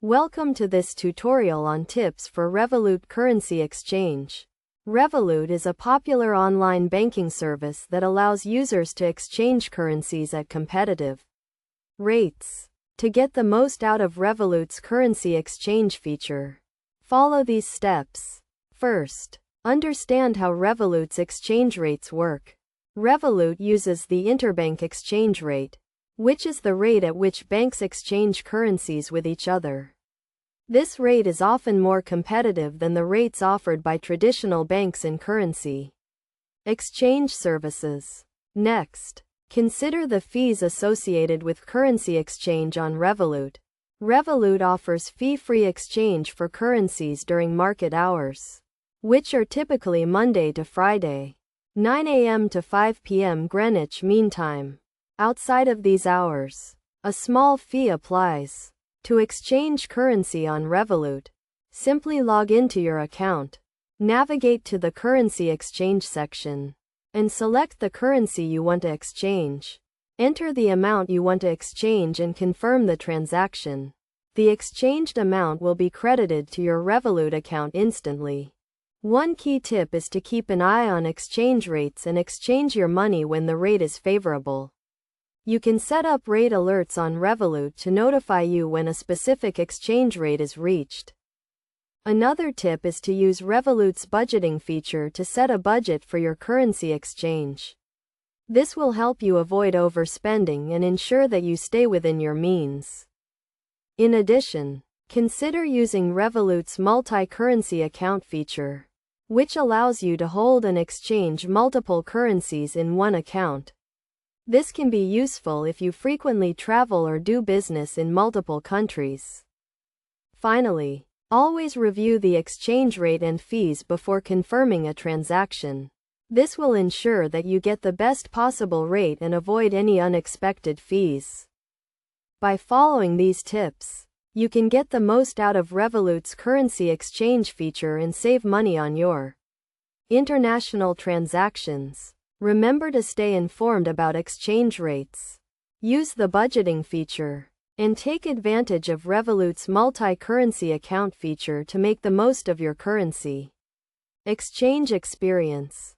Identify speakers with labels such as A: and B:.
A: Welcome to this tutorial on tips for Revolut currency exchange. Revolut is a popular online banking service that allows users to exchange currencies at competitive rates. To get the most out of Revolut's currency exchange feature, follow these steps. First, understand how Revolut's exchange rates work. Revolut uses the interbank exchange rate, which is the rate at which banks exchange currencies with each other. This rate is often more competitive than the rates offered by traditional banks in currency exchange services. Next, consider the fees associated with currency exchange on Revolut. Revolut offers fee-free exchange for currencies during market hours, which are typically Monday to Friday, 9 a.m. to 5 p.m. Greenwich Mean Time. Outside of these hours, a small fee applies. To exchange currency on Revolut, simply log into your account, navigate to the currency exchange section, and select the currency you want to exchange. Enter the amount you want to exchange and confirm the transaction. The exchanged amount will be credited to your Revolut account instantly. One key tip is to keep an eye on exchange rates and exchange your money when the rate is favorable. You can set up rate alerts on Revolut to notify you when a specific exchange rate is reached. Another tip is to use Revolut's budgeting feature to set a budget for your currency exchange. This will help you avoid overspending and ensure that you stay within your means. In addition, consider using Revolut's multi-currency account feature, which allows you to hold and exchange multiple currencies in one account. This can be useful if you frequently travel or do business in multiple countries. Finally, always review the exchange rate and fees before confirming a transaction. This will ensure that you get the best possible rate and avoid any unexpected fees. By following these tips, you can get the most out of Revolut's currency exchange feature and save money on your international transactions. Remember to stay informed about exchange rates. Use the budgeting feature, and take advantage of Revolut's multi-currency account feature to make the most of your currency exchange experience.